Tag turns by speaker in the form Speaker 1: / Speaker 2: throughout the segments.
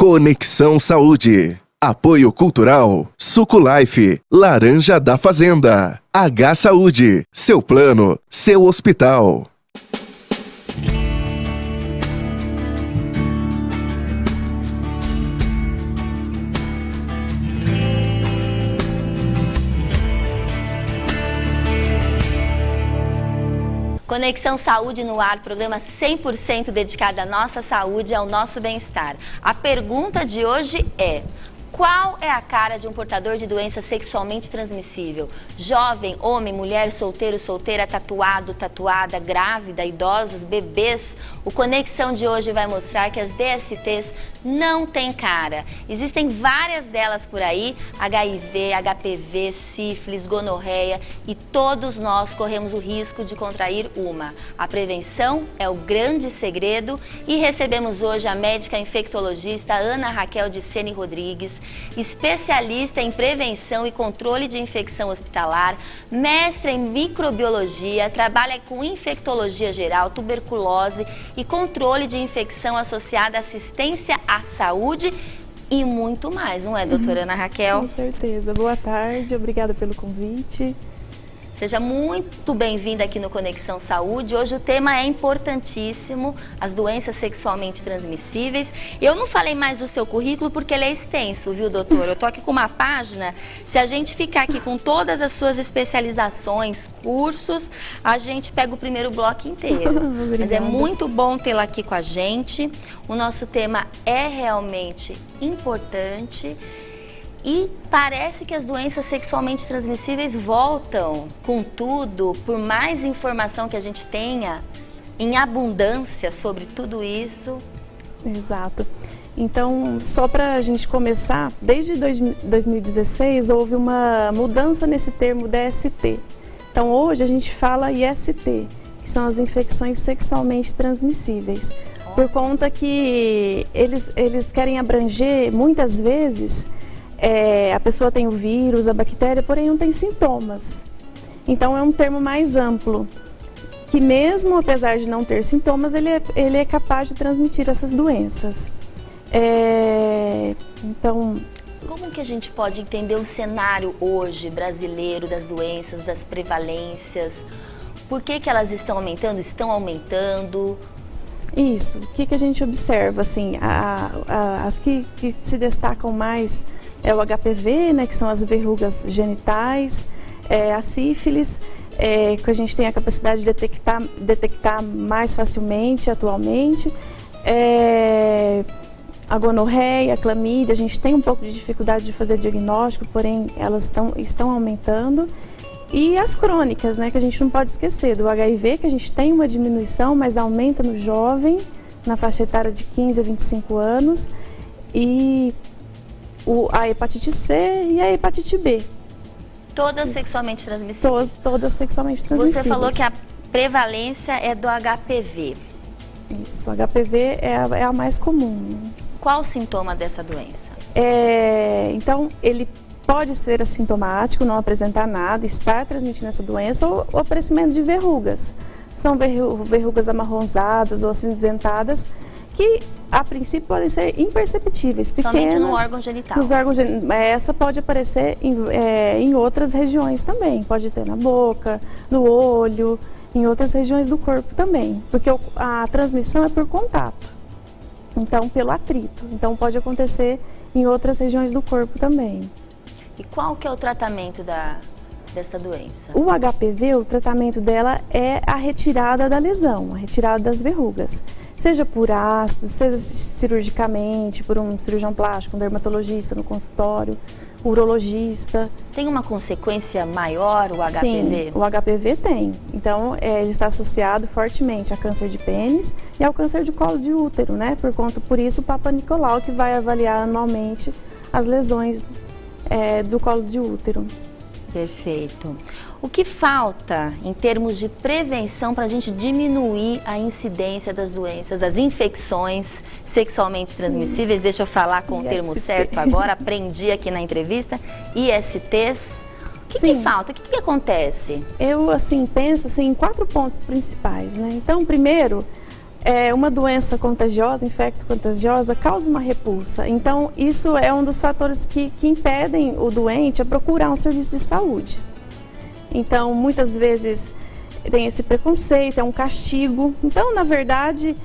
Speaker 1: Conexão Saúde. Apoio Cultural. Suco Life. Laranja da Fazenda. H Saúde. Seu plano, seu hospital.
Speaker 2: Conexão Saúde no ar, programa 100% dedicado à nossa saúde e ao nosso bem-estar. A pergunta de hoje é: qual é a cara de um portador de doença sexualmente transmissível? Jovem, homem, mulher, solteiro, solteira, tatuado, tatuada, grávida, idosos, bebês? O Conexão de hoje vai mostrar que as DSTs não têm cara. Existem várias delas por aí: HIV, HPV, sífilis, gonorreia, e todos nós corremos o risco de contrair uma. A prevenção é o grande segredo e recebemos hoje a médica infectologista Ana Raquel de Sene Rodrigues, especialista em prevenção e controle de infecção hospitalar, mestre em microbiologia, trabalha com infectologia geral, tuberculose e controle de infecção associada à assistência à saúde e muito mais, não é, doutora Ana Raquel?
Speaker 3: Com certeza. Boa tarde, obrigada pelo convite.
Speaker 2: Seja muito bem-vinda aqui no Conexão Saúde. Hoje o tema é importantíssimo, as doenças sexualmente transmissíveis. Eu não falei mais do seu currículo porque ele é extenso, viu, doutor? Eu tô aqui com uma página, se a gente ficar aqui com todas as suas especializações, cursos, a gente pega o primeiro bloco inteiro. Mas é muito bom tê-la aqui com a gente. O nosso tema é realmente importante. E parece que as doenças sexualmente transmissíveis voltam com tudo, por mais informação que a gente tenha em abundância sobre tudo isso.
Speaker 3: Exato. Então, só para a gente começar, desde 2016 houve uma mudança nesse termo DST. Então, hoje a gente fala IST, que são as infecções sexualmente transmissíveis. Por conta que eles querem abranger, muitas vezes, a pessoa tem o vírus, a bactéria, porém não tem sintomas. Então é um termo mais amplo, que mesmo apesar de não ter sintomas, ele é capaz de transmitir essas doenças. Então,
Speaker 2: como que a gente pode entender o cenário hoje brasileiro das doenças, das prevalências? Por que elas estão aumentando? Estão aumentando?
Speaker 3: Isso. O que a gente observa? Assim, as que se destacam mais é o HPV, né, que são as verrugas genitais, a sífilis, que a gente tem a capacidade de detectar mais facilmente atualmente, a gonorreia, a clamídia, a gente tem um pouco de dificuldade de fazer diagnóstico, porém elas estão aumentando. E as crônicas, né, que a gente não pode esquecer, do HIV, que a gente tem uma diminuição, mas aumenta no jovem, na faixa etária de 15 a 25 anos, e a hepatite C e a hepatite B.
Speaker 2: Todas sexualmente transmissíveis?
Speaker 3: Todas sexualmente transmissíveis.
Speaker 2: Você falou que a prevalência é do HPV.
Speaker 3: Isso, o HPV é a mais comum.
Speaker 2: Qual o sintoma dessa doença?
Speaker 3: Então, ele pode ser assintomático, não apresentar nada, estar transmitindo essa doença, ou o aparecimento de verrugas. São verrugas amarronzadas ou acinzentadas, que a princípio podem ser imperceptíveis, pequenas.
Speaker 2: Somente no órgão genital.
Speaker 3: Nos órgãos essa pode aparecer em outras regiões também, pode ter na boca, no olho, em outras regiões do corpo também, porque a transmissão é por contato, então pelo atrito, então pode acontecer em outras regiões do corpo também.
Speaker 2: E qual que é o tratamento desta doença?
Speaker 3: O HPV, o tratamento dela é a retirada da lesão, a retirada das verrugas. Seja por ácido, seja cirurgicamente, por um cirurgião plástico, um dermatologista no consultório, urologista.
Speaker 2: Tem uma consequência maior o HPV?
Speaker 3: Sim, o HPV tem. Então, ele está associado fortemente a câncer de pênis e ao câncer de colo de útero, né? Por isso o Papa Nicolau, que vai avaliar anualmente as lesões do colo de útero.
Speaker 2: Perfeito. O que falta em termos de prevenção para a gente diminuir a incidência das doenças, das infecções sexualmente transmissíveis? Deixa eu falar com o termo certo agora, aprendi aqui na entrevista, ISTs. O que falta? O que acontece?
Speaker 3: Eu, penso em 4 pontos principais, né? Então, primeiro, uma doença contagiosa, infecto-contagiosa, causa uma repulsa. Então, isso é um dos fatores que impedem o doente a procurar um serviço de saúde. Então, muitas vezes tem esse preconceito, é um castigo. Então, na verdade,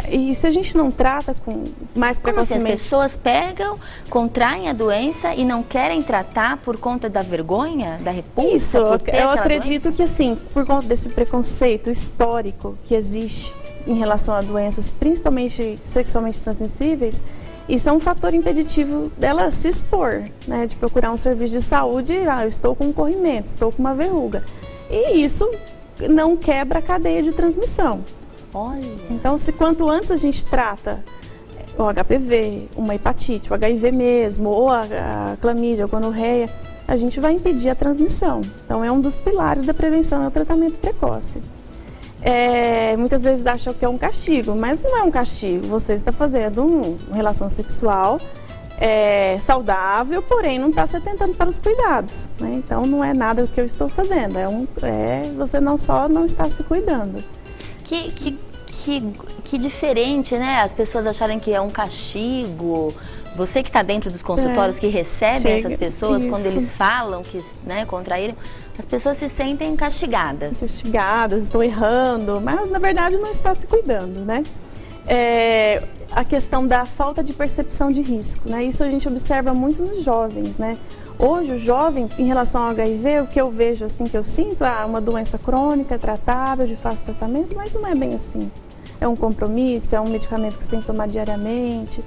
Speaker 3: e se a gente não trata com mais precocemente...
Speaker 2: Como assim, as pessoas pegam, contraem a doença e não querem tratar por conta da vergonha, da repulsa?
Speaker 3: Isso, eu acredito que assim, por conta desse preconceito histórico que existe em relação a doenças, principalmente sexualmente transmissíveis, isso é um fator impeditivo dela se expor, né, de procurar um serviço de saúde. Eu estou com um corrimento, estou com uma verruga. E isso não quebra a cadeia de transmissão.
Speaker 2: Olha.
Speaker 3: Então, quanto antes a gente trata o HPV, uma hepatite, o HIV mesmo, ou a clamídia, a gonorreia, a gente vai impedir a transmissão. Então, é um dos pilares da prevenção, é o tratamento precoce. Muitas vezes acham que é um castigo, mas não é um castigo. Você está fazendo uma relação sexual saudável, porém não está se atentando para os cuidados, né? Então, não é nada o que eu estou fazendo, você não está se cuidando.
Speaker 2: Que diferente, né? As pessoas acharem que é um castigo. Você que está dentro dos consultórios que recebem essas pessoas, quando eles falam que, né, contraíram, as pessoas se sentem castigadas.
Speaker 3: Castigadas, estou errando, mas na verdade não está se cuidando, né? A questão da falta de percepção de risco, né? Isso a gente observa muito nos jovens, né? Hoje o jovem, em relação ao HIV, o que eu vejo, assim, que eu sinto, uma doença crônica, tratável, de fácil tratamento, mas não é bem assim. É um compromisso, é um medicamento que você tem que tomar diariamente.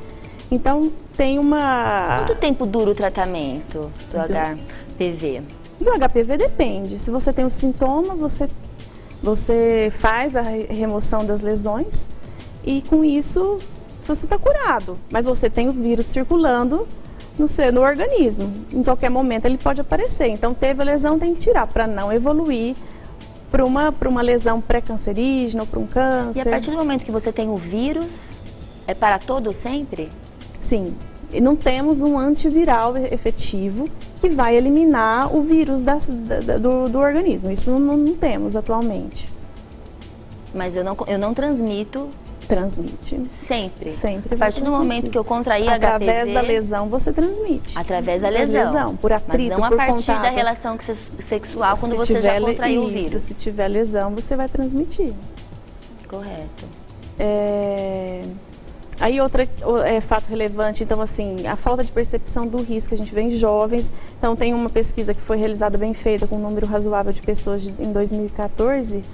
Speaker 3: Então, tem uma...
Speaker 2: Quanto tempo dura o tratamento do HPV?
Speaker 3: Do HPV depende. Se você tem um sintoma, você faz a remoção das lesões e com isso você está curado. Mas você tem o vírus circulando no organismo. Em qualquer momento ele pode aparecer. Então, teve a lesão, tem que tirar para não evoluir para uma lesão pré-cancerígena ou para um câncer.
Speaker 2: E a partir do momento que você tem o vírus, é para todo sempre?
Speaker 3: Sim. E não temos um antiviral efetivo que vai eliminar o vírus do organismo. Isso não temos atualmente.
Speaker 2: Mas eu não transmito...
Speaker 3: Transmite.
Speaker 2: Sempre?
Speaker 3: Sempre.
Speaker 2: A partir do momento que eu contraí HPV...
Speaker 3: Através da lesão você transmite.
Speaker 2: Através da lesão.
Speaker 3: Por atrito,
Speaker 2: mas não
Speaker 3: por
Speaker 2: a partir
Speaker 3: contato.
Speaker 2: da relação sexual, quando você já contraiu o vírus.
Speaker 3: Se tiver lesão, você vai transmitir.
Speaker 2: Correto.
Speaker 3: Aí outro fato relevante, então assim, a falta de percepção do risco, a gente vê em jovens. Então tem uma pesquisa que foi realizada bem feita com um número razoável de pessoas em 2014,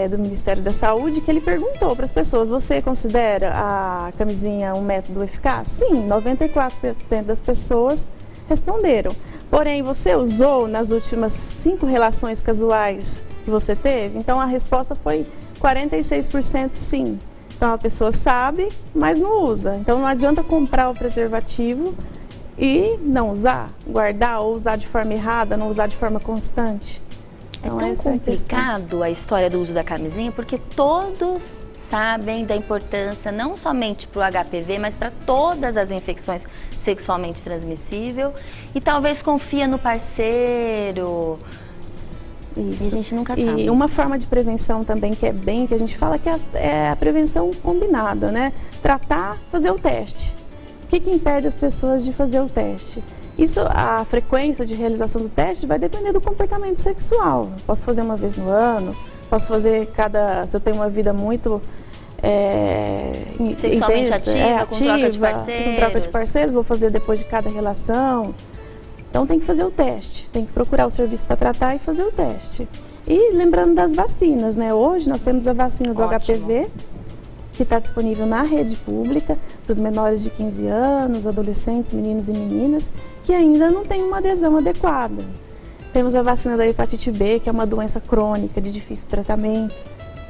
Speaker 3: do Ministério da Saúde, que ele perguntou para as pessoas: você considera a camisinha um método eficaz? Sim, 94% das pessoas responderam. Porém, você usou nas últimas 5 relações casuais que você teve? Então a resposta foi 46% sim. Então a pessoa sabe, mas não usa. Então não adianta comprar o preservativo e não usar, guardar ou usar de forma errada, não usar de forma constante. Então,
Speaker 2: é tão complicado a história do uso da camisinha, porque todos sabem da importância, não somente para o HPV, mas para todas as infecções sexualmente transmissíveis, e talvez confia no parceiro.
Speaker 3: Isso.
Speaker 2: E a gente nunca sabe.
Speaker 3: E uma forma de prevenção também que a gente fala que é a prevenção combinada, né? Tratar, fazer o teste. O que impede as pessoas de fazer o teste? Isso, a frequência de realização do teste vai depender do comportamento sexual. Posso fazer uma vez no ano, posso fazer se eu tenho uma vida muito
Speaker 2: sexualmente
Speaker 3: intensa,
Speaker 2: com troca de parceiros.
Speaker 3: Com troca de parceiros, vou fazer depois de cada relação. Então tem que fazer o teste, tem que procurar o serviço para tratar e fazer o teste. E lembrando das vacinas, né? Hoje nós temos a vacina do HPV, que está disponível na rede pública para os menores de 15 anos, adolescentes, meninos e meninas, que ainda não tem uma adesão adequada. Temos a vacina da hepatite B, que é uma doença crônica de difícil tratamento.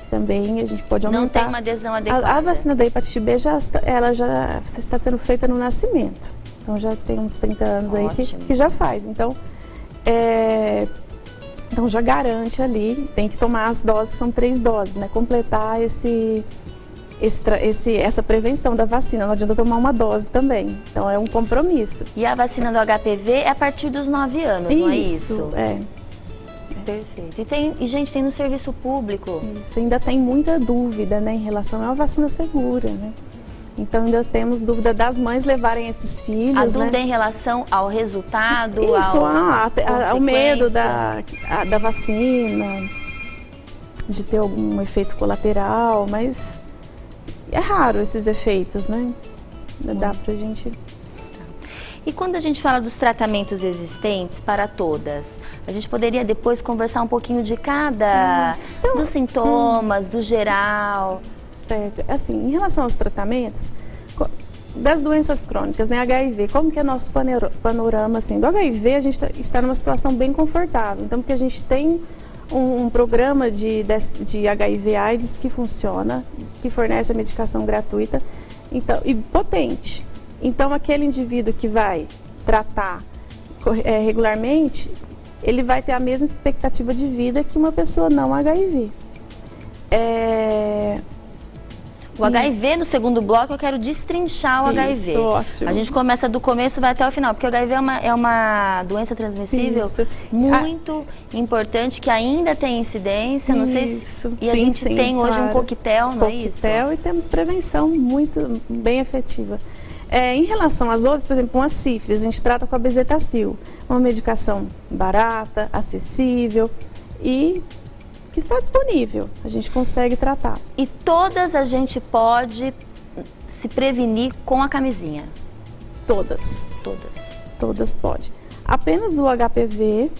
Speaker 3: Também a gente pode aumentar.
Speaker 2: Não tem uma adesão adequada.
Speaker 3: A vacina da hepatite B já está sendo feita no nascimento. Então já tem uns 30 anos aí que já faz. Então já garante ali, tem que tomar as doses, são 3 doses, né? Completar essa prevenção da vacina, não adianta tomar uma dose também. Então é um compromisso.
Speaker 2: E a vacina do HPV é a partir dos 9 anos, não é isso? Perfeito. E, gente, tem no serviço público.
Speaker 3: Isso, ainda tem muita dúvida, né, em relação à vacina segura, né? Então ainda temos dúvida das mães levarem esses filhos,
Speaker 2: A dúvida
Speaker 3: né?
Speaker 2: em relação ao resultado,
Speaker 3: Isso, ao medo
Speaker 2: consequência.
Speaker 3: da vacina, de ter algum efeito colateral, mas é raro esses efeitos, né? Dá pra gente...
Speaker 2: E quando a gente fala dos tratamentos existentes para todas, a gente poderia depois conversar um pouquinho de cada, dos sintomas, do geral.
Speaker 3: Certo. Assim, em relação aos tratamentos das doenças crônicas, né, HIV, como que é nosso panorama, assim, do HIV a gente está numa situação bem confortável, então porque a gente tem um programa de HIV/AIDS que funciona, que fornece a medicação gratuita, então, e potente. Então, aquele indivíduo que vai tratar regularmente, ele vai ter a mesma expectativa de vida que uma pessoa não HIV.
Speaker 2: O HIV, no segundo bloco, eu quero destrinchar o HIV.
Speaker 3: Ótimo.
Speaker 2: A gente começa do começo e vai até o final, porque o HIV é uma doença transmissível muito importante, que ainda tem incidência, não sei se... E a gente tem hoje um coquetel, não é isso?
Speaker 3: Coquetel, e temos prevenção muito bem efetiva. Em relação às outras, por exemplo, com a sífilis, a gente trata com a bezetacil, uma medicação barata, acessível e que está disponível, a gente consegue tratar.
Speaker 2: E todas a gente pode se prevenir com a camisinha?
Speaker 3: Todas.
Speaker 2: Todas.
Speaker 3: Todas pode. Apenas o HPV,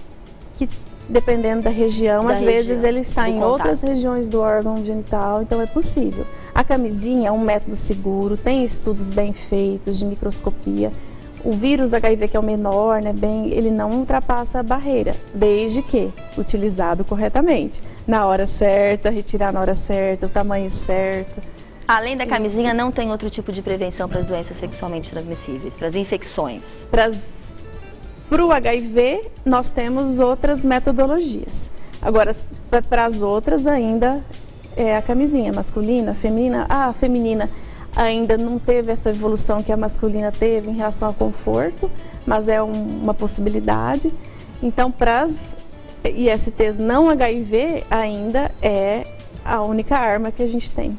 Speaker 3: que dependendo da região, às vezes ele está em outras regiões do órgão genital, então é possível. A camisinha é um método seguro, tem estudos bem feitos de microscopia. O vírus HIV, que é o menor, né, ele não ultrapassa a barreira, desde que utilizado corretamente. Na hora certa, retirar na hora certa, o tamanho certo.
Speaker 2: Além da camisinha, não tem outro tipo de prevenção para as doenças sexualmente transmissíveis, para as infecções?
Speaker 3: Para o HIV, nós temos outras metodologias. Agora, para as outras ainda é a camisinha, masculina, feminina. A feminina ainda não teve essa evolução que a masculina teve em relação ao conforto, mas é uma possibilidade. Então, para as ISTs não HIV, ainda é a única arma que a gente tem.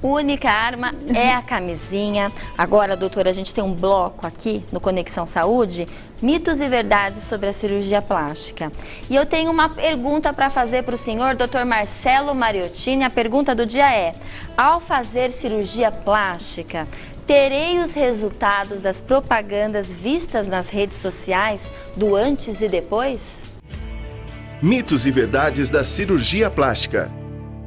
Speaker 2: Única arma é a camisinha. Agora, doutora, a gente tem um bloco aqui no Conexão Saúde, mitos e verdades sobre a cirurgia plástica. E eu tenho uma pergunta para fazer para o senhor, doutor Marcelo Mariottini. A pergunta do dia é: ao fazer cirurgia plástica, terei os resultados das propagandas vistas nas redes sociais do antes e depois?
Speaker 1: Mitos e verdades da cirurgia plástica.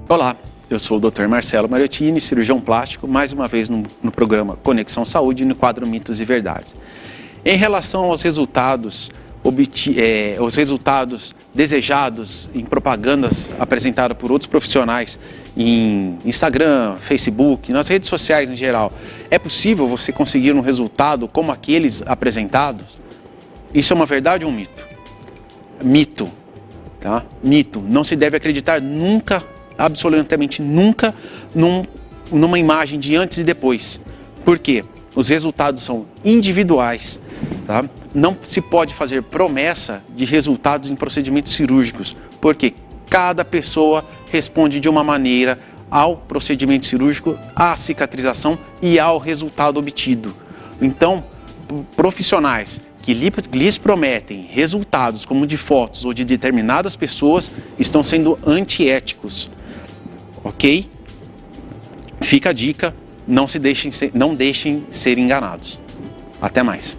Speaker 4: Olá, eu sou o Dr. Marcelo Mariottini, cirurgião plástico, mais uma vez no programa Conexão Saúde, no quadro Mitos e Verdades. Em relação aos resultados, os resultados desejados em propagandas apresentadas por outros profissionais em Instagram, Facebook, nas redes sociais em geral, é possível você conseguir um resultado como aqueles apresentados? Isso é uma verdade ou um mito? Mito, tá? Mito. Não se deve acreditar nunca, absolutamente nunca, numa imagem de antes e depois. Por quê? Os resultados são individuais, tá? Não se pode fazer promessa de resultados em procedimentos cirúrgicos, porque cada pessoa responde de uma maneira ao procedimento cirúrgico, à cicatrização e ao resultado obtido. Então, profissionais que lhes prometem resultados como de fotos ou de determinadas pessoas estão sendo antiéticos, ok? Fica a dica, não deixem ser enganados. Até mais.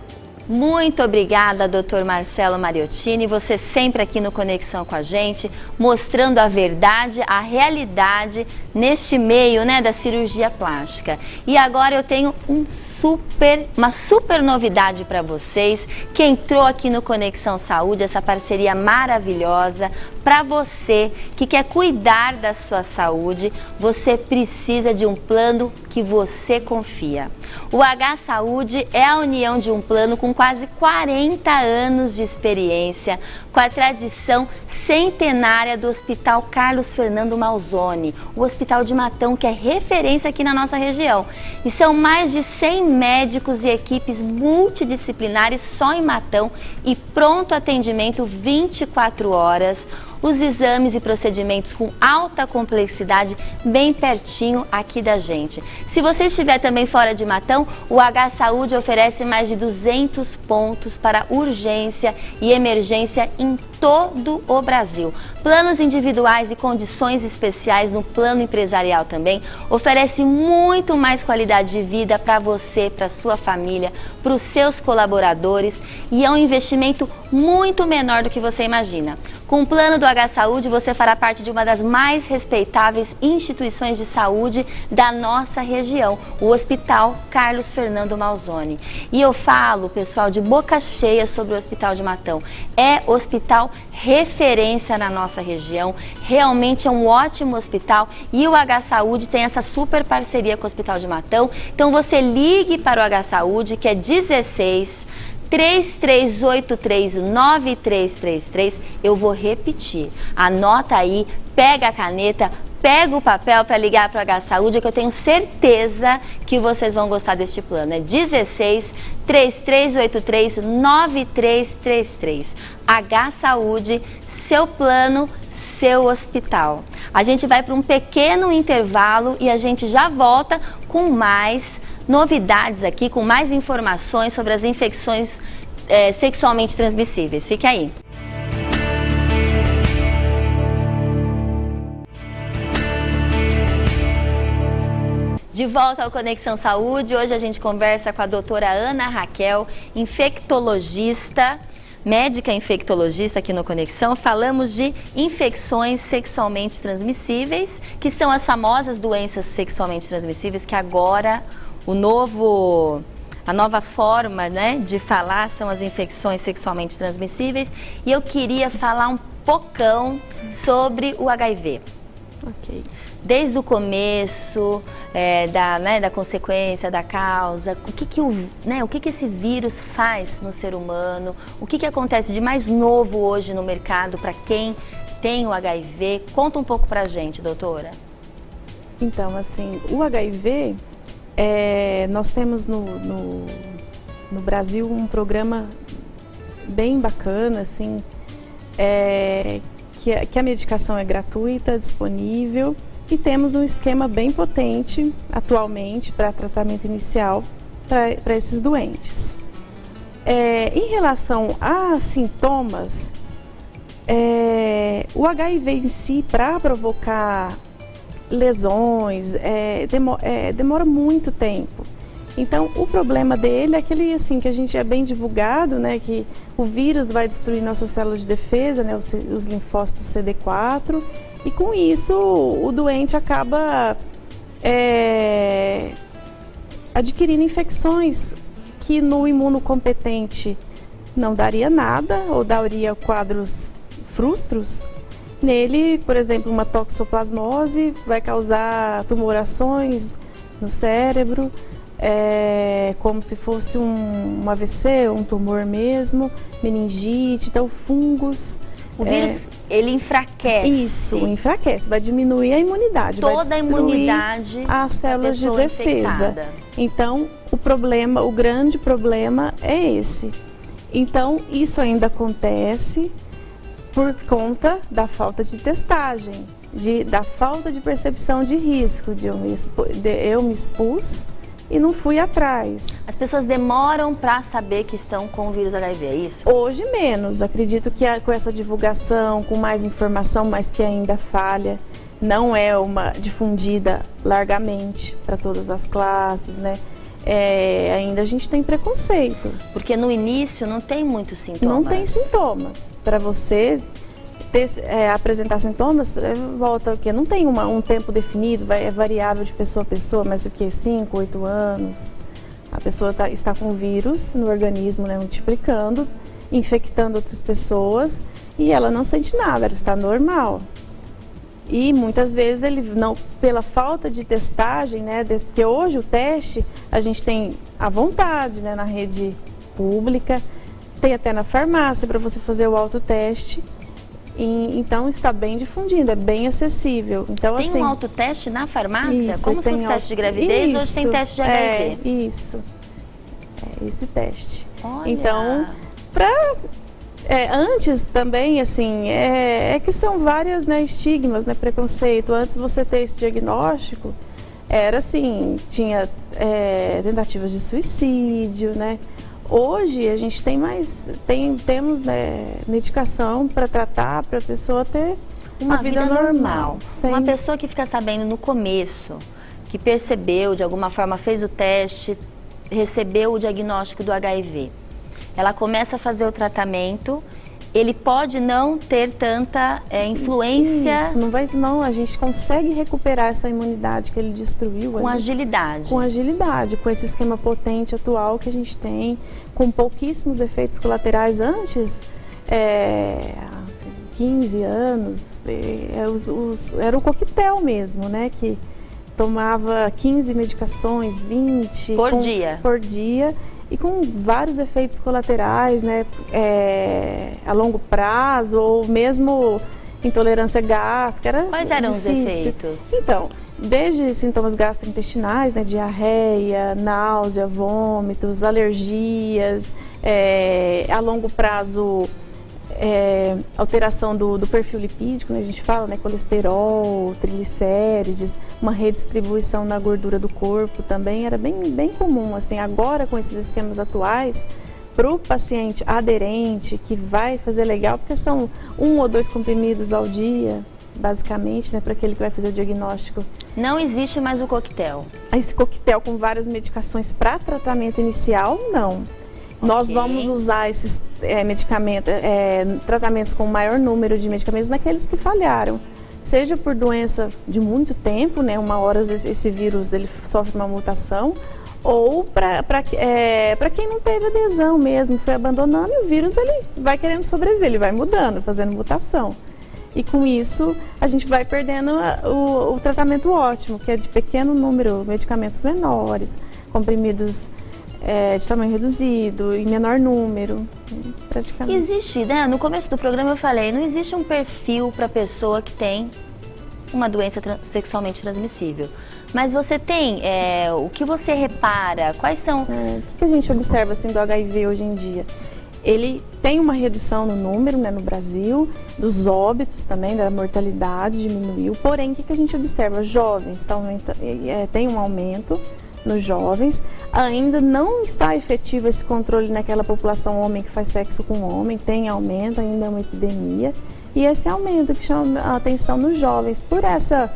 Speaker 2: Muito obrigada, Dr. Marcelo Mariottini, você sempre aqui no Conexão com a gente, mostrando a verdade, a realidade neste meio, né, da cirurgia plástica. E agora eu tenho uma super novidade para vocês, que entrou aqui no Conexão Saúde, essa parceria maravilhosa. Para você que quer cuidar da sua saúde, você precisa de um plano que você confia. O H Saúde é a união de um plano com quase 40 anos de experiência, com a tradição centenária do Hospital Carlos Fernando Malzone, o Hospital de Matão, que é referência aqui na nossa região. E são mais de 100 médicos e equipes multidisciplinares só em Matão e pronto atendimento 24 horas. os exames e procedimentos com alta complexidade bem pertinho aqui da gente. Se você estiver também fora de Matão, o H Saúde oferece mais de 200 pontos para urgência e emergência em todo o Brasil. Planos individuais e condições especiais no plano empresarial também oferece muito mais qualidade de vida para você, para sua família, para os seus colaboradores e é um investimento muito menor do que você imagina. Com o plano do H Saúde, você fará parte de uma das mais respeitáveis instituições de saúde da nossa região, o Hospital Carlos Fernando Malzone. E eu falo, pessoal, de boca cheia sobre o Hospital de Matão. É hospital referência na nossa região, realmente é um ótimo hospital e o H Saúde tem essa super parceria com o Hospital de Matão. Então você ligue para o H Saúde, que é 16-3383-9333. Eu vou repetir, anota aí, pega a caneta, pega o papel para ligar para o H Saúde, que eu tenho certeza que vocês vão gostar deste plano. É 16-3383-9333. H Saúde, seu plano, seu hospital. A gente vai para um pequeno intervalo e a gente já volta com mais novidades aqui, com mais informações sobre as infecções sexualmente transmissíveis. Fique aí. De volta ao Conexão Saúde, hoje a gente conversa com a doutora Ana Raquel, infectologista, médica infectologista aqui no Conexão. Falamos de infecções sexualmente transmissíveis, que são as famosas doenças sexualmente transmissíveis, que agora a nova forma, né, de falar são as infecções sexualmente transmissíveis. E eu queria falar um pocão sobre o HIV.
Speaker 3: Ok.
Speaker 2: Desde o começo, da consequência, da causa, o que esse vírus faz no ser humano, o que acontece de mais novo hoje no mercado para quem tem o HIV? Conta um pouco pra gente, doutora.
Speaker 3: Então, assim, o HIV, nós temos no Brasil um programa bem bacana, assim, que a medicação é gratuita, disponível. E temos um esquema bem potente atualmente para tratamento inicial para esses doentes. Em relação a sintomas, o HIV em si, para provocar lesões, demora muito tempo. Então, o problema dele é aquele assim, que a gente é bem divulgado, né, que o vírus vai destruir nossas células de defesa, né, os linfócitos CD4, e com isso o doente acaba adquirindo infecções que no imunocompetente não daria nada, ou daria quadros frustros. Nele, por exemplo, uma toxoplasmose vai causar tumorações no cérebro, como se fosse um AVC, um tumor mesmo, meningite, então fungos.
Speaker 2: O vírus, ele enfraquece.
Speaker 3: Isso, enfraquece, vai diminuir a imunidade.
Speaker 2: Toda a imunidade
Speaker 3: as células de defesa.
Speaker 2: Infectada.
Speaker 3: Então, o grande problema é esse. Então, isso ainda acontece por conta da falta de testagem, da falta de percepção de risco, eu me expus e não fui atrás.
Speaker 2: As pessoas demoram para saber que estão com o vírus HIV, é isso?
Speaker 3: Hoje menos, acredito que com essa divulgação, com mais informação, mas que ainda falha, não é difundida largamente para todas as classes, né? Ainda a gente tem preconceito.
Speaker 2: Porque no início não tem muitos sintomas.
Speaker 3: Não tem sintomas. Para você apresentar sintomas, volta o quê? Não tem um tempo definido, é variável de pessoa a pessoa, mas o quê? 5, 8 anos. A pessoa está com vírus no organismo, né, multiplicando, infectando outras pessoas e ela não sente nada, ela está normal. E muitas vezes pela falta de testagem, né, que hoje o teste a gente tem à vontade, né, na rede pública, tem até na farmácia para você fazer o autoteste. Então está bem difundido, é bem acessível. Então,
Speaker 2: tem um autoteste na farmácia?
Speaker 3: Isso,
Speaker 2: como se fosse teste de gravidez, hoje tem teste de HIV?
Speaker 3: Isso, esse teste.
Speaker 2: Olha.
Speaker 3: Então, para Antes também, assim, que são várias, né, estigmas, né, preconceito. Antes de você ter esse diagnóstico, era assim, tinha tentativas de suicídio, né? Hoje a gente temos né, medicação para tratar, para a pessoa ter
Speaker 2: uma vida normal.
Speaker 3: Sem...
Speaker 2: Uma pessoa que fica sabendo no começo, que percebeu, de alguma forma fez o teste, recebeu o diagnóstico do HIV. Ela começa a fazer o tratamento, ele pode não ter tanta influência...
Speaker 3: Isso, não, a gente consegue recuperar essa imunidade que ele destruiu.
Speaker 2: Com agilidade.
Speaker 3: Com agilidade, com esse esquema potente atual que a gente tem, com pouquíssimos efeitos colaterais. Antes, 15 anos, era o coquetel mesmo, né? Que tomava 15 medicações, 20...
Speaker 2: Por dia.
Speaker 3: E com vários efeitos colaterais, né, a longo prazo, ou mesmo intolerância gástrica.
Speaker 2: Quais eram os efeitos?
Speaker 3: Então, desde sintomas gastrointestinais, né, diarreia, náusea, vômitos, alergias, a longo prazo, alteração do perfil lipídico, né, a gente fala, né, colesterol, triglicérides, uma redistribuição na gordura do corpo também era bem comum. Assim, agora com esses esquemas atuais, para o paciente aderente, que vai fazer legal, porque são 1 ou 2 comprimidos ao dia, basicamente, né, para aquele que vai fazer o diagnóstico.
Speaker 2: Não existe mais o coquetel?
Speaker 3: Esse coquetel com várias medicações para tratamento inicial, não. Nós vamos usar esses tratamentos com maior número de medicamentos naqueles que falharam. Seja por doença de muito tempo, né, uma hora esse vírus ele sofre uma mutação, ou para quem não teve adesão mesmo, foi abandonando, e o vírus ele vai querendo sobreviver, ele vai mudando, fazendo mutação. E com isso a gente vai perdendo o tratamento ótimo, que é de pequeno número, medicamentos menores, comprimidos de tamanho reduzido, em menor número, praticamente.
Speaker 2: Existe, né? No começo do programa eu falei, não existe um perfil para pessoa que tem uma doença sexualmente transmissível. Mas você tem, o que você repara, quais são...
Speaker 3: O que a gente observa assim, do HIV hoje em dia? Ele tem uma redução no número, né, no Brasil, dos óbitos também, da mortalidade diminuiu, porém, o que a gente observa? Jovens tem um aumento nos jovens, ainda não está efetivo esse controle naquela população homem que faz sexo com homem, tem aumento, ainda é uma epidemia, e esse aumento que chama a atenção nos jovens, por essa,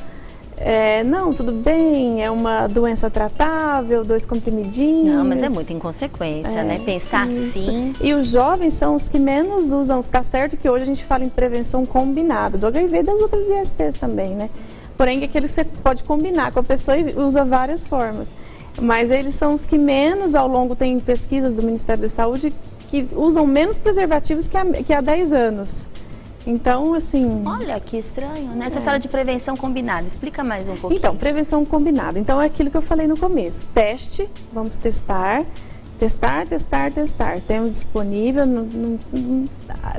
Speaker 3: não, tudo bem, é uma doença tratável, 2 comprimidinhos.
Speaker 2: Não, mas é muita inconsequência, né? Pensar
Speaker 3: isso.
Speaker 2: assim.
Speaker 3: E os jovens são os que menos usam, tá certo que hoje a gente fala em prevenção combinada, do HIV e das outras ISTs também, né? Porém, aquele que você pode combinar com a pessoa e usa várias formas. Mas eles são os que menos, ao longo, tem pesquisas do Ministério da Saúde, que usam menos preservativos que há 10 anos. Então, assim...
Speaker 2: Olha, que estranho, né? Essa história de prevenção combinada, explica mais um pouquinho.
Speaker 3: Então, prevenção combinada. Então, é aquilo que eu falei no começo. Teste, vamos testar. Temos disponível,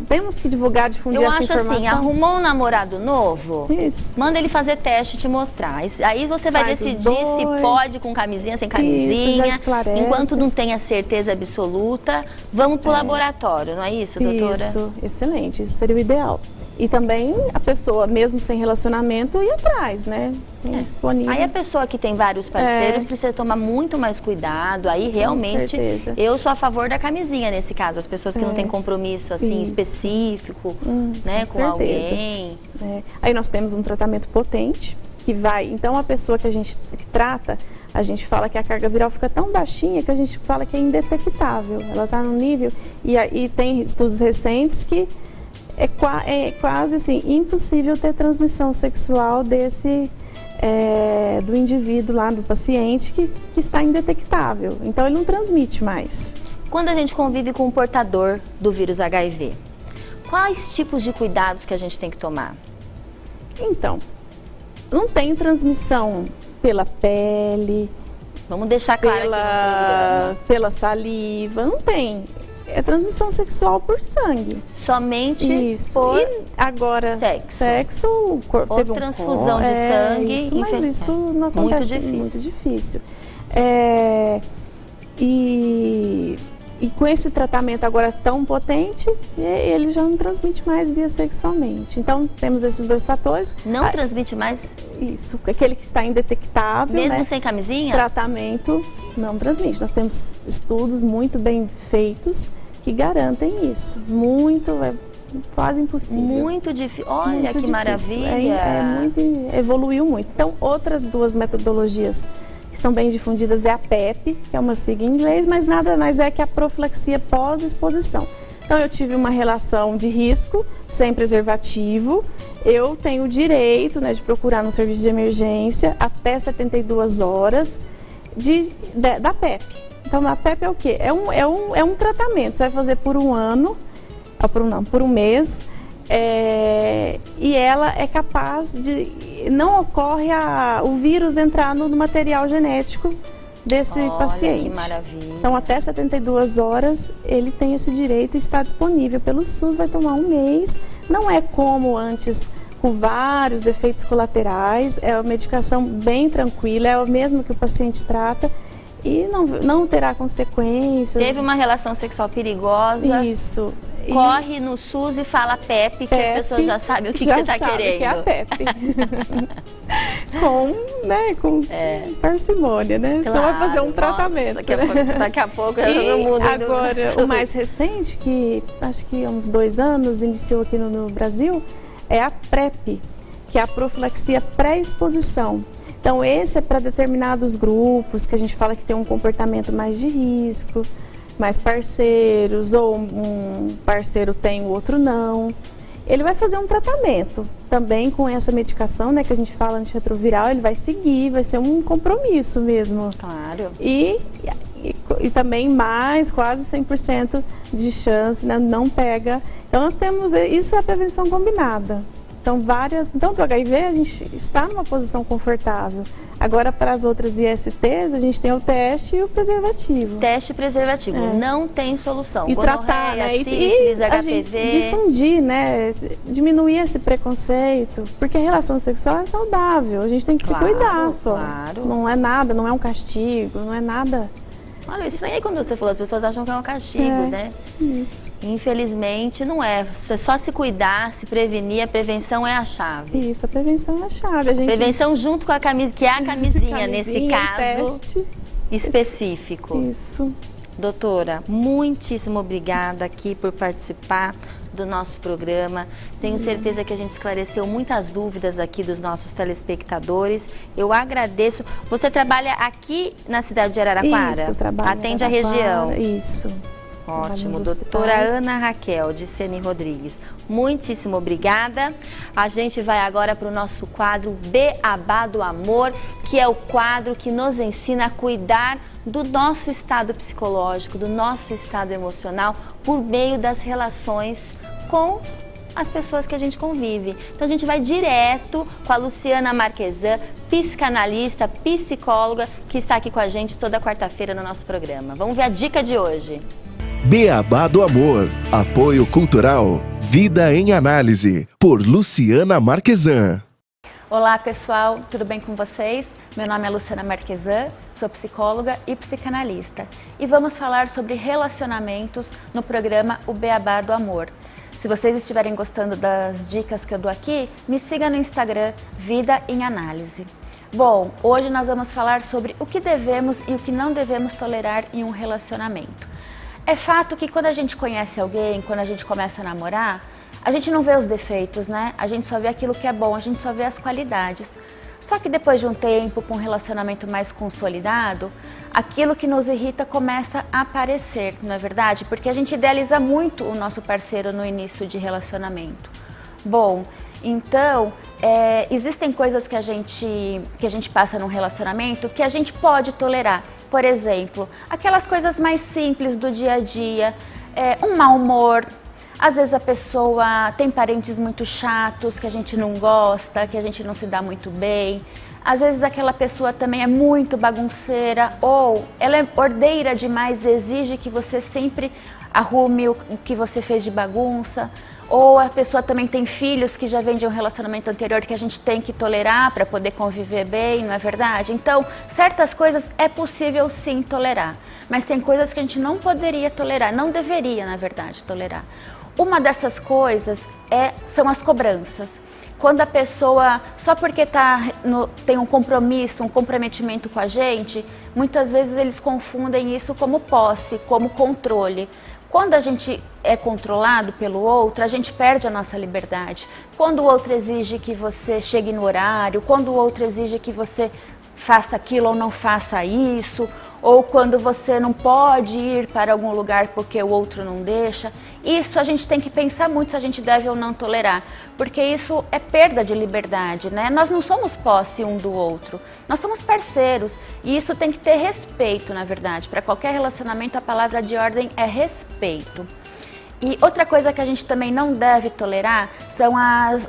Speaker 3: temos que divulgar, difundir essa informação.
Speaker 2: Eu acho assim, arrumou um namorado novo,
Speaker 3: isso,
Speaker 2: manda ele fazer teste e te mostrar. Aí você vai decidir se pode com camisinha, sem camisinha.
Speaker 3: Isso, já esclarece.
Speaker 2: Enquanto não tem a certeza absoluta, vamos para o laboratório, não é isso, doutora?
Speaker 3: Isso, excelente, isso seria o ideal. E também a pessoa, mesmo sem relacionamento, ir atrás, né? Disponível.
Speaker 2: Aí a pessoa que tem vários parceiros precisa tomar muito mais cuidado. Aí realmente eu sou a favor da camisinha nesse caso. As pessoas que não têm compromisso assim específico, né, com alguém.
Speaker 3: Aí nós temos um tratamento potente que vai. Então a pessoa que a gente trata, a gente fala que a carga viral fica tão baixinha que a gente fala que é indetectável. Ela está num nível e tem estudos recentes que é quase assim, impossível ter transmissão sexual do indivíduo lá, do paciente, que está indetectável. Então, ele não transmite mais.
Speaker 2: Quando a gente convive com um portador do vírus HIV, quais tipos de cuidados que a gente tem que tomar?
Speaker 3: Então, não tem transmissão pela pele...
Speaker 2: Vamos deixar claro aqui no programa.
Speaker 3: Pela saliva, não tem. É transmissão sexual por sangue.
Speaker 2: Somente por
Speaker 3: agora, sexo o corpo
Speaker 2: ou transfusão de sangue.
Speaker 3: Mas isso não acontece, muito difícil. E E com esse tratamento agora tão potente, ele já não transmite mais via sexualmente. Então, temos esses dois fatores.
Speaker 2: Não transmite mais?
Speaker 3: Isso, aquele que está indetectável.
Speaker 2: Mesmo
Speaker 3: né?
Speaker 2: sem camisinha?
Speaker 3: Tratamento não transmite. Nós temos estudos muito bem feitos que garantem isso. É quase impossível.
Speaker 2: Muito difícil. Olha
Speaker 3: muito
Speaker 2: que
Speaker 3: difícil.
Speaker 2: maravilha.
Speaker 3: Evoluiu muito. Então, outras duas metodologias estão bem difundidas é a PEP, que é uma sigla em inglês, mas nada mais é que a profilaxia pós-exposição. Então, eu tive uma relação de risco, sem preservativo, eu tenho o direito, né, de procurar no serviço de emergência até 72 horas da PEP. Então, a PEP é o quê? É um tratamento, você vai fazer por um ano, por um mês, e ela é capaz de... Não ocorre o vírus entrar no material genético desse paciente.
Speaker 2: Que maravilha.
Speaker 3: Então, até 72 horas, ele tem esse direito e está disponível pelo SUS, vai tomar um mês. Não é como antes, com vários efeitos colaterais, é uma medicação bem tranquila, é o mesmo que o paciente trata e não terá consequências.
Speaker 2: Teve uma relação sexual perigosa.
Speaker 3: Isso.
Speaker 2: Corre no SUS e fala PEP, que as pessoas já sabem o que você está querendo.
Speaker 3: Que é a PEP. com parcimônia, né?
Speaker 2: Claro,
Speaker 3: Então vai fazer um tratamento.
Speaker 2: Daqui a pouco todo mundo...
Speaker 3: Agora, o mais recente, que acho que há uns 2 anos iniciou aqui no Brasil, é a PrEP, que é a profilaxia pré-exposição. Então, esse é para determinados grupos, que a gente fala que tem um comportamento mais de risco, mais parceiros, ou um parceiro tem, o outro não. Ele vai fazer um tratamento também com essa medicação, né, que a gente fala antirretroviral, ele vai seguir, vai ser um compromisso mesmo.
Speaker 2: Claro.
Speaker 3: E também mais, quase 100% de chance, né, não pega. Então, nós temos, isso é a prevenção combinada. Então, do HIV a gente está numa posição confortável. Agora, para as outras ISTs, a gente tem o teste e o preservativo.
Speaker 2: Teste e preservativo, não tem solução.
Speaker 3: E tratar, né?
Speaker 2: Sífilis, HPV.
Speaker 3: Gente difundir, né? Diminuir esse preconceito, porque a relação sexual é saudável, a gente tem que se cuidar só.
Speaker 2: Claro.
Speaker 3: Não é nada, não é um castigo, não é nada.
Speaker 2: Olha, eu estranhei quando você falou, as pessoas acham que é um castigo, né?
Speaker 3: Isso.
Speaker 2: Infelizmente não é. É só se cuidar, se prevenir, a prevenção é a chave.
Speaker 3: Isso, a prevenção é a chave.
Speaker 2: Prevenção junto com a camisinha, que é a camisinha nesse caso
Speaker 3: teste
Speaker 2: específico.
Speaker 3: Isso.
Speaker 2: Doutora, muitíssimo obrigada aqui por participar do nosso programa. Tenho certeza que a gente esclareceu muitas dúvidas aqui dos nossos telespectadores. Eu agradeço. Você trabalha aqui na cidade de Araraquara?
Speaker 3: Isso, trabalho
Speaker 2: Atende a região?
Speaker 3: Isso.
Speaker 2: Ótimo. Doutora Ana Raquel de Sene Rodrigues, muitíssimo obrigada. A gente vai agora para o nosso quadro Beabá do Amor, que é o quadro que nos ensina a cuidar do nosso estado psicológico, do nosso estado emocional, por meio das relações com as pessoas que a gente convive. Então a gente vai direto com a Luciana Marquesan, psicanalista, psicóloga, que está aqui com a gente toda quarta-feira no nosso programa. Vamos ver a dica de hoje.
Speaker 1: Beabá do Amor. Apoio Cultural. Vida em Análise. Por Luciana Marquesan.
Speaker 5: Olá pessoal, tudo bem com vocês? Meu nome é Luciana Marquesan, sou psicóloga e psicanalista. E vamos falar sobre relacionamentos no programa O Beabá do Amor. Se vocês estiverem gostando das dicas que eu dou aqui, me siga no Instagram Vida em Análise. Bom, hoje nós vamos falar sobre o que devemos e o que não devemos tolerar em um relacionamento. É fato que quando a gente conhece alguém, quando a gente começa a namorar, a gente não vê os defeitos, né? A gente só vê aquilo que é bom, a gente só vê as qualidades. Só que depois de um tempo, com um relacionamento mais consolidado, aquilo que nos irrita começa a aparecer, não é verdade? Porque a gente idealiza muito o nosso parceiro no início de relacionamento. Bom, então, existem coisas que a gente passa num relacionamento que a gente pode tolerar. Por exemplo, aquelas coisas mais simples do dia a dia, um mau humor. Às vezes a pessoa tem parentes muito chatos que a gente não gosta, que a gente não se dá muito bem. Às vezes aquela pessoa também é muito bagunceira ou ela é ordeira demais e exige que você sempre arrume o que você fez de bagunça. Ou a pessoa também tem filhos que já vêm de um relacionamento anterior que a gente tem que tolerar para poder conviver bem, não é verdade? Então, certas coisas é possível sim tolerar. mas tem coisas que a gente não poderia tolerar, não deveria, na verdade, tolerar. Uma dessas coisas são as cobranças. Quando a pessoa, só porque tem um compromisso, um comprometimento com a gente, muitas vezes eles confundem isso como posse, como controle. Quando a gente é controlado pelo outro, a gente perde a nossa liberdade. Quando o outro exige que você chegue no horário, quando o outro exige que você faça aquilo ou não faça isso, ou quando você não pode ir para algum lugar porque o outro não deixa, isso a gente tem que pensar muito se a gente deve ou não tolerar, porque isso é perda de liberdade, né? Nós não somos posse um do outro, nós somos parceiros e isso tem que ter respeito, na verdade. Para qualquer relacionamento, a palavra de ordem é respeito. E outra coisa que a gente também não deve tolerar são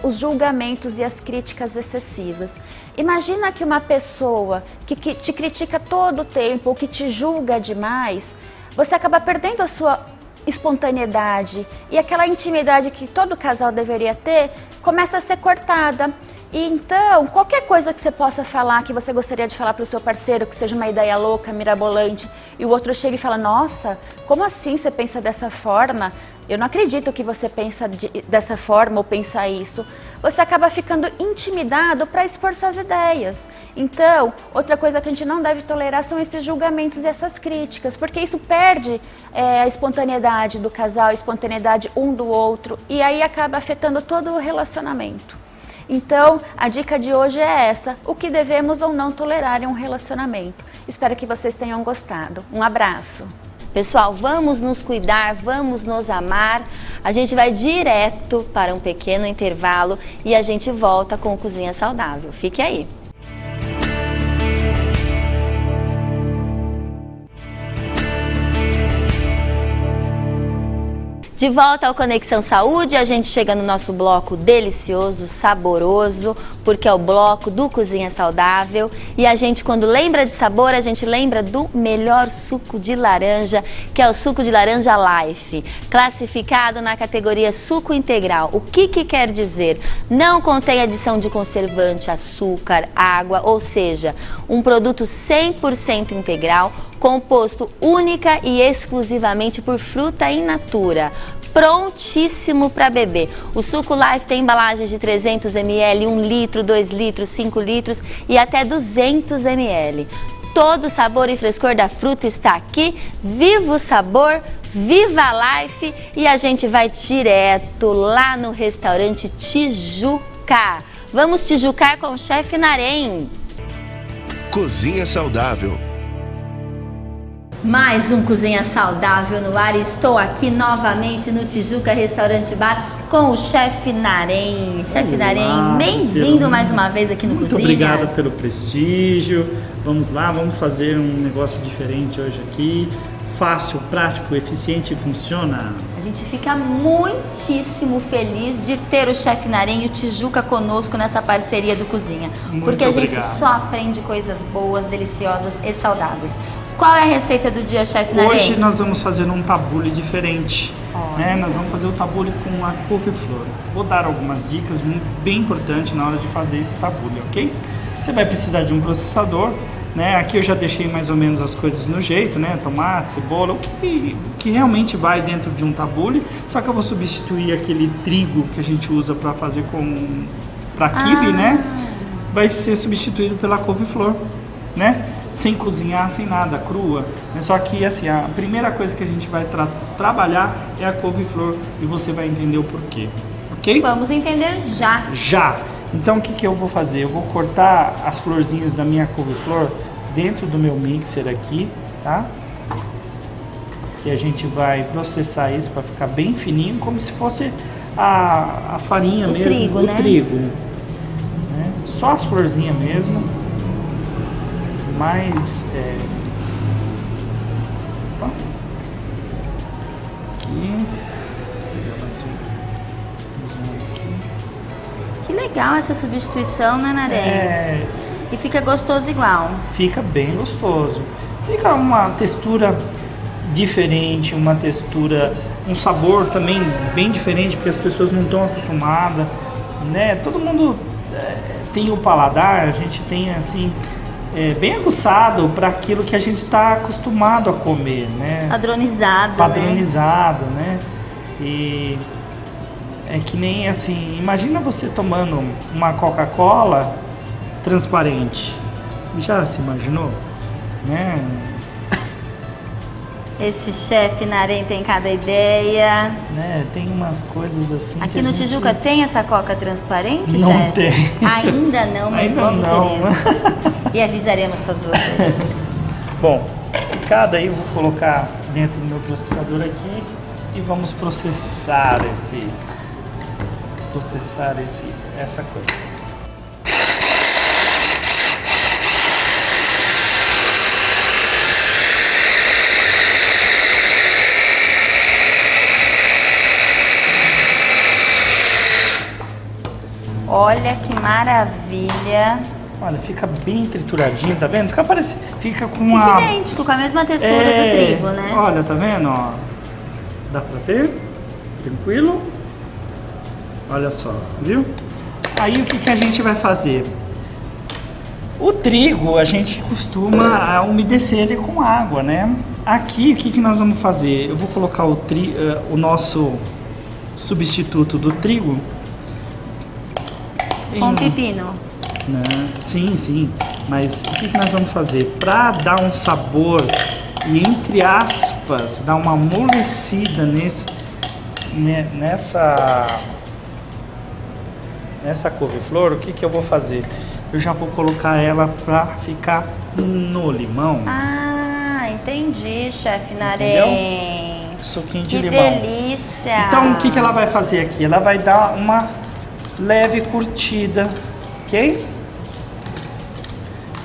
Speaker 5: os julgamentos e as críticas excessivas. Imagina que uma pessoa que te critica todo o tempo ou que te julga demais, você acaba perdendo a sua espontaneidade e aquela intimidade que todo casal deveria ter começa a ser cortada. E então, qualquer coisa que você possa falar, que você gostaria de falar para o seu parceiro, que seja uma ideia louca, mirabolante, e o outro chega e fala, nossa, como assim você pensa dessa forma? Eu não acredito que você pensa dessa forma ou pensa isso. Você acaba ficando intimidado para expor suas ideias. Então, outra coisa que a gente não deve tolerar são esses julgamentos e essas críticas, porque isso perde a espontaneidade do casal, a espontaneidade um do outro, e aí acaba afetando todo o relacionamento. Então, a dica de hoje é essa, o que devemos ou não tolerar em um relacionamento. Espero que vocês tenham gostado. Um abraço!
Speaker 2: Pessoal, vamos nos cuidar, vamos nos amar. A gente vai direto para um pequeno intervalo e a gente volta com o Cozinha Saudável. Fique aí! De volta ao Conexão Saúde, a gente chega no nosso bloco delicioso, saboroso, porque é o bloco do Cozinha Saudável. E a gente, quando lembra de sabor, a gente lembra do melhor suco de laranja, que é o suco de laranja Life, classificado na categoria suco integral. O que quer dizer? Não contém adição de conservante, açúcar, água, ou seja, um produto 100% integral, composto única e exclusivamente por fruta in natura, prontíssimo para beber. O suco Life tem embalagens de 300 ml, 1 litro, 2 litros, 5 litros e até 200 ml. Todo o sabor e frescor da fruta está aqui. Viva o sabor, viva a Life! E a gente vai direto lá no restaurante Tijuca. Vamos tijucar com o chefe Narém.
Speaker 1: Cozinha Saudável.
Speaker 2: Mais um Cozinha Saudável no ar. Estou aqui novamente no Tijuca Restaurante Bar com o chefe Narém. Chefe Narém, bem-vindo mais uma vez aqui no
Speaker 6: Muito
Speaker 2: Cozinha.
Speaker 6: Muito obrigado pelo prestígio. Vamos lá, vamos fazer um negócio diferente hoje aqui. Fácil, prático, eficiente e funciona.
Speaker 2: A gente fica muitíssimo feliz de ter o chefe Narém e o Tijuca conosco nessa parceria do Cozinha.
Speaker 6: Muito
Speaker 2: porque a gente
Speaker 6: obrigado.
Speaker 2: só aprende coisas boas, deliciosas e saudáveis. Qual é a receita do dia, chefe Narém?
Speaker 6: Hoje nós vamos fazer um tabule diferente. Né? Nós vamos fazer o tabule com a couve-flor. Vou dar algumas dicas bem importantes na hora de fazer esse tabule, ok? Você vai precisar de um processador. Né? Aqui eu já deixei mais ou menos as coisas no jeito, né? Tomate, cebola, o que realmente vai dentro de um tabule. Só que eu vou substituir aquele trigo que a gente usa para fazer para quibe, né? Vai ser substituído pela couve-flor, né? Sem cozinhar, sem nada, crua. Só que assim, a primeira coisa que a gente vai trabalhar é a couve-flor e você vai entender o porquê, ok?
Speaker 2: Vamos entender já.
Speaker 6: Já! Então o que eu vou fazer? Eu vou cortar as florzinhas da minha couve-flor dentro do meu mixer aqui, tá? E a gente vai processar isso para ficar bem fininho, como se fosse a farinha mesmo,
Speaker 2: trigo, né?
Speaker 6: O trigo. Né? Só as florzinhas mesmo. Mas aqui.
Speaker 2: Que legal essa substituição, né, Narém? E fica gostoso igual.
Speaker 6: Fica bem gostoso. Fica uma textura diferente, uma textura, um sabor também bem diferente, porque as pessoas não estão acostumadas, né? Todo mundo tem o paladar, a gente tem assim bem aguçado para aquilo que a gente está acostumado a comer, né?
Speaker 2: Padronizado,
Speaker 6: né? E é que nem assim, imagina você tomando uma Coca-Cola transparente. Já se imaginou? Né?
Speaker 2: Esse chefe Narém tem cada ideia.
Speaker 6: Né? Tem umas coisas assim.
Speaker 2: Aqui no Tijuca tem essa Coca transparente,
Speaker 6: não
Speaker 2: chefe?
Speaker 6: tem.
Speaker 2: Ainda não, mas
Speaker 6: Ainda
Speaker 2: logo
Speaker 6: não.
Speaker 2: teremos. E avisaremos todos vocês.
Speaker 6: Bom, cada aí eu vou colocar dentro do meu processador aqui e vamos processar essa coisa.
Speaker 2: Olha que maravilha.
Speaker 6: Olha, fica bem trituradinho, tá vendo? Fica com
Speaker 2: Fica idêntico, com a mesma textura do trigo, né?
Speaker 6: Olha, tá vendo? Ó, dá pra ver? Tranquilo? Olha só, viu? Aí o que a gente vai fazer? O trigo, a gente costuma umedecer ele com água, né? Aqui, o que nós vamos fazer? Eu vou colocar o nosso substituto do trigo.
Speaker 2: Com pepino.
Speaker 6: Né? Sim. Mas o que nós vamos fazer? Para dar um sabor e, entre aspas, dar uma amolecida nessa couve-flor, o que eu vou fazer? Eu já vou colocar ela para ficar no limão.
Speaker 2: Ah, entendi, chefe Narém.
Speaker 6: Suquinho de
Speaker 2: que
Speaker 6: limão.
Speaker 2: Que delícia!
Speaker 6: Então, o que ela vai fazer aqui? Ela vai dar uma leve curtida, ok?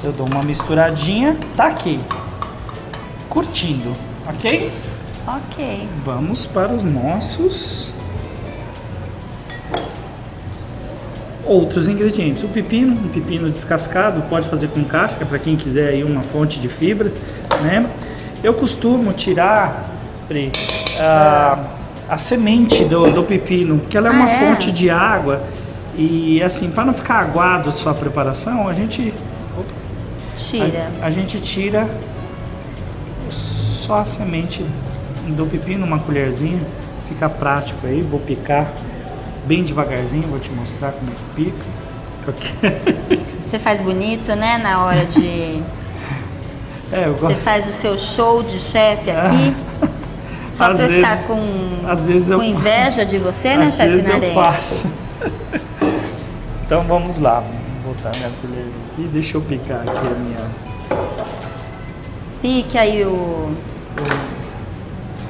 Speaker 6: Eu dou uma misturadinha, tá aqui, curtindo, ok?
Speaker 2: Ok.
Speaker 6: Vamos para os nossos outros ingredientes. O pepino, um pepino descascado, pode fazer com casca, para quem quiser aí uma fonte de fibras, né? Eu costumo tirar a semente do pepino, que ela é uma fonte de água. E assim, para não ficar aguado sua preparação, a gente tira só a semente do pepino, uma colherzinha, fica prático aí. Vou picar bem devagarzinho, vou te mostrar como é que pica.
Speaker 2: Você faz bonito, né, na hora de... Você faz o seu show de chefe aqui, só para ficar com inveja de você, né, chefe Narém?
Speaker 6: Eu faço. Então vamos lá, vou botar minha colher aqui, deixa eu picar aqui a minha...
Speaker 2: Pique aí o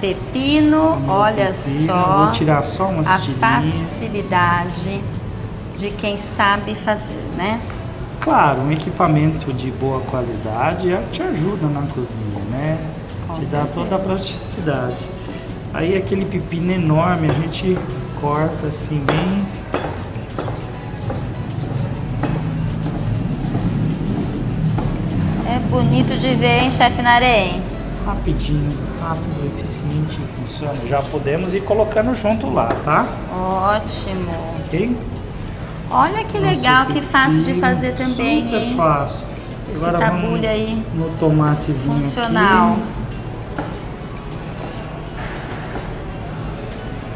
Speaker 2: pepino, olha só,
Speaker 6: vou tirar só umas tirinhas.
Speaker 2: A facilidade de quem sabe fazer, né?
Speaker 6: Claro, um equipamento de boa qualidade te ajuda na cozinha, né? Te dá toda a praticidade. Aí aquele pepino enorme a gente corta assim bem...
Speaker 2: É bonito de ver, hein, chefe Narém?
Speaker 6: Rapidinho, rápido, eficiente, funciona. Já podemos ir colocando junto lá, tá?
Speaker 2: Ótimo.
Speaker 6: Ok?
Speaker 2: Olha que legal, que fácil de fazer também,
Speaker 6: super
Speaker 2: hein?
Speaker 6: Fácil.
Speaker 2: Esse
Speaker 6: Agora
Speaker 2: tabule
Speaker 6: vamos
Speaker 2: aí.
Speaker 6: no tomatezinho
Speaker 2: Funcional.
Speaker 6: aqui.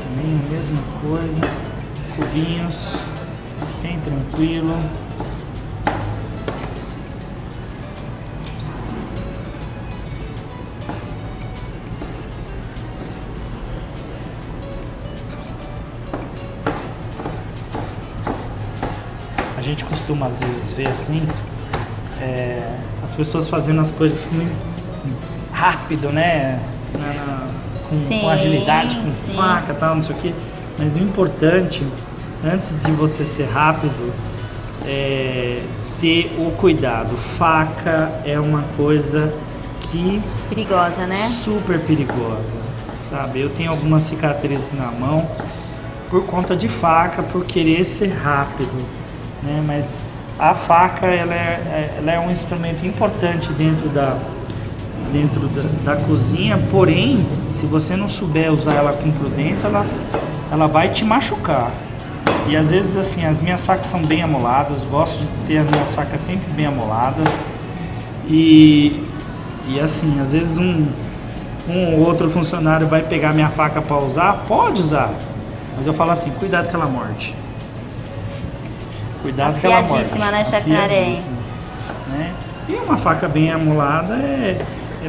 Speaker 6: Também a mesma coisa. Cubinhos, bem tranquilo. A gente costuma às vezes ver assim, as pessoas fazendo as coisas rápido, né? Com agilidade, com faca e tal, não sei o que. Mas o importante, antes de você ser rápido, é ter o cuidado. Faca é uma coisa que...
Speaker 2: perigosa, né?
Speaker 6: Super perigosa, sabe? Eu tenho algumas cicatrizes na mão por conta de faca, por querer ser rápido, né? Mas a faca, ela é um instrumento importante dentro da cozinha, porém, se você não souber usar ela com prudência, ela vai te machucar. E às vezes, assim, as minhas facas são bem amoladas, gosto de ter as minhas facas sempre bem amoladas. E assim, às vezes um ou outro funcionário vai pegar minha faca para usar, pode usar. Mas eu falo assim, cuidado que ela morde. Cuidado que ela morde.
Speaker 2: Afiadíssima, né, chefe Narém?
Speaker 6: Afiadíssima, né? E uma faca bem amolada é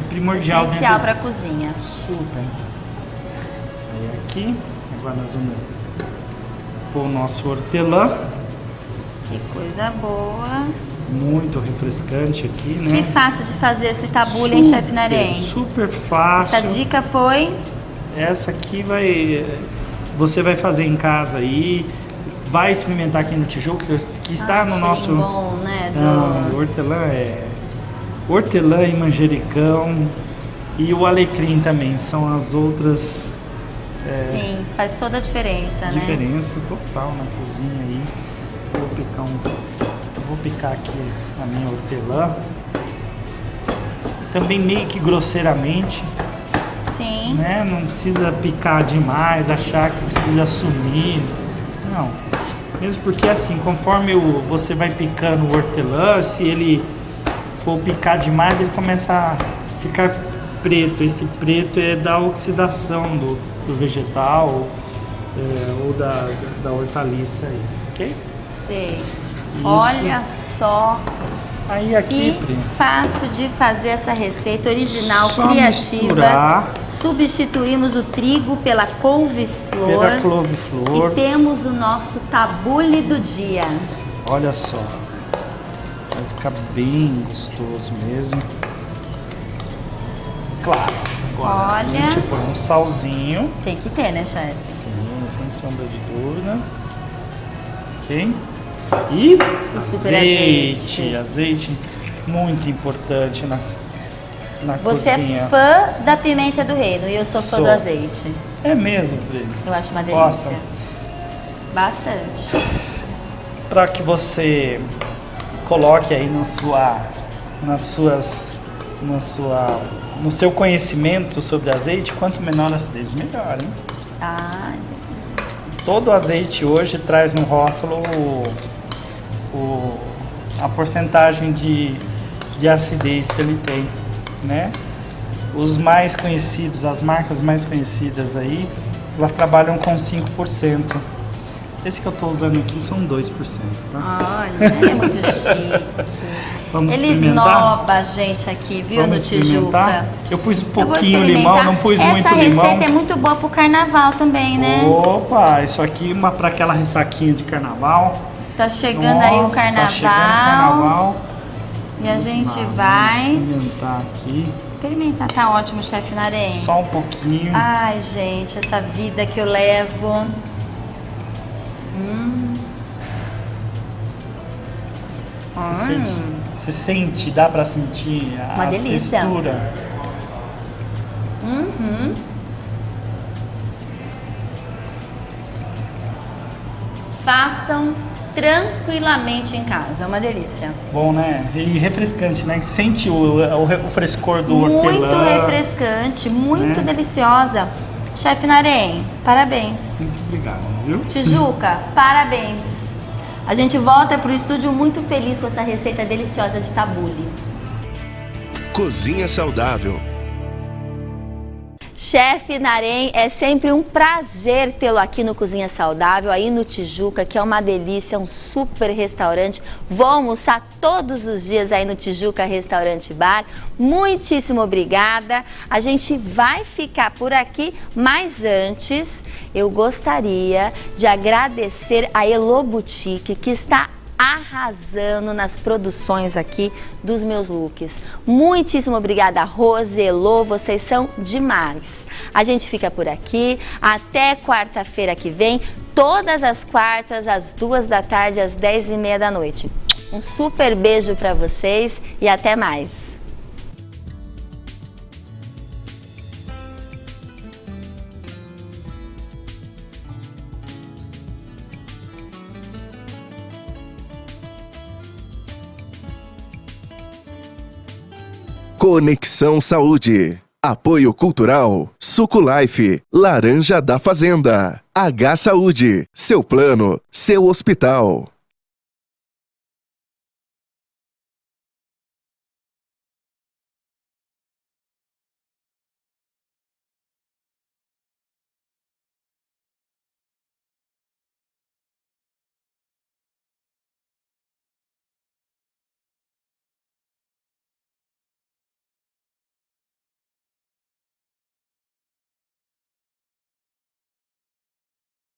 Speaker 6: primordial.
Speaker 2: Essencial para a cozinha.
Speaker 6: Super. Aí aqui, agora nós vamos pôr o nosso hortelã.
Speaker 2: Que coisa boa.
Speaker 6: Muito refrescante aqui, né?
Speaker 2: Que fácil de fazer esse tabule, hein, chefe Narém?
Speaker 6: Super fácil.
Speaker 2: Essa dica foi?
Speaker 6: Essa aqui você vai fazer em casa aí, vai experimentar aqui no Tijuca, que está no nosso...
Speaker 2: bom, né?
Speaker 6: Hortelã e manjericão e o alecrim também, são as outras...
Speaker 2: Sim, faz toda a diferença, né?
Speaker 6: Diferença total na cozinha aí. Vou picar aqui a minha hortelã. Também meio que grosseiramente.
Speaker 2: Sim.
Speaker 6: Né? Não precisa picar demais, achar que precisa sumir. Não. Mesmo porque assim, conforme você vai picando o hortelã, se ele for picar demais, ele começa a ficar preto. Esse preto é da oxidação do vegetal ou da hortaliça aí, ok?
Speaker 2: Sei.
Speaker 6: Isso.
Speaker 2: Olha só.
Speaker 6: Aí aqui,
Speaker 2: que fácil de fazer essa receita original,
Speaker 6: só
Speaker 2: criativa.
Speaker 6: Misturar.
Speaker 2: Substituímos o trigo pela couve-flor.
Speaker 6: Pela couve-flor.
Speaker 2: E temos o nosso tabule do dia.
Speaker 6: Olha só. Vai ficar bem gostoso mesmo. Claro. Agora
Speaker 2: Olha.
Speaker 6: a gente põe um salzinho.
Speaker 2: Tem que ter, né, chefe?
Speaker 6: Sim, sem sombra de dúvida. Ok? E
Speaker 2: O super
Speaker 6: azeite. Azeite muito importante na
Speaker 2: Você
Speaker 6: cozinha.
Speaker 2: é fã da pimenta do reino e eu sou fã
Speaker 6: Sou.
Speaker 2: do azeite.
Speaker 6: É mesmo, Pri?
Speaker 2: Eu acho uma delícia.
Speaker 6: Gosta?
Speaker 2: Bastante.
Speaker 6: Para que você coloque aí no seu conhecimento sobre azeite, quanto menor a acidez, melhor, hein?
Speaker 2: Ah,
Speaker 6: Todo azeite hoje traz no rótulo a porcentagem de acidez que ele tem, né? Os mais conhecidos, as marcas mais conhecidas aí, elas trabalham com 5%. Esse que eu estou usando aqui são 2%, tá?
Speaker 2: olha, é muito chique.
Speaker 6: Vamos
Speaker 2: Ele
Speaker 6: experimentar?
Speaker 2: esnoba a gente aqui, viu,
Speaker 6: Vamos
Speaker 2: no Tijuca.
Speaker 6: experimentar? Eu pus um
Speaker 2: Eu vou
Speaker 6: pouquinho
Speaker 2: experimentar.
Speaker 6: limão, não pus muito limão.
Speaker 2: Essa receita é muito boa pro carnaval também, né?
Speaker 6: Opa, isso aqui é para aquela ressaquinha de carnaval.
Speaker 2: Tá chegando aí o
Speaker 6: Nossa,
Speaker 2: carnaval.
Speaker 6: Tá chegando o carnaval.
Speaker 2: E a gente
Speaker 6: Vamos
Speaker 2: vai
Speaker 6: experimentar aqui.
Speaker 2: experimentar. Tá ótimo, chefe Narém.
Speaker 6: Só um pouquinho.
Speaker 2: Ai, gente, essa vida que eu levo.
Speaker 6: Você sente, dá pra sentir
Speaker 2: Uma
Speaker 6: a
Speaker 2: delícia.
Speaker 6: textura.
Speaker 2: Façam tranquilamente em casa, é uma delícia.
Speaker 6: Bom, né? E refrescante, né? Sente o frescor do
Speaker 2: Muito
Speaker 6: hortelã.
Speaker 2: refrescante, muito
Speaker 6: Né?
Speaker 2: deliciosa. Chefe Narém, parabéns.
Speaker 6: Muito obrigado, viu?
Speaker 2: Tijuca, parabéns. A gente volta pro estúdio muito feliz com essa receita deliciosa de tabule.
Speaker 1: Cozinha saudável.
Speaker 2: Chefe Narém, é sempre um prazer tê-lo aqui no Cozinha Saudável, aí no Tijuca, que é uma delícia, um super restaurante. Vou almoçar todos os dias aí no Tijuca Restaurante Bar. Muitíssimo obrigada. A gente vai ficar por aqui, mas antes eu gostaria de agradecer a Elo Boutique, que está arrasando nas produções aqui dos meus looks. Muitíssimo obrigada, Rose, Elo, vocês são demais. A gente fica por aqui, até quarta-feira que vem, todas as quartas, às 2 da tarde, às 10h30 da noite. Um super beijo para vocês e até mais.
Speaker 1: Conexão Saúde. Apoio Cultural. Suculife. Laranja da Fazenda. H Saúde. Seu plano, seu hospital.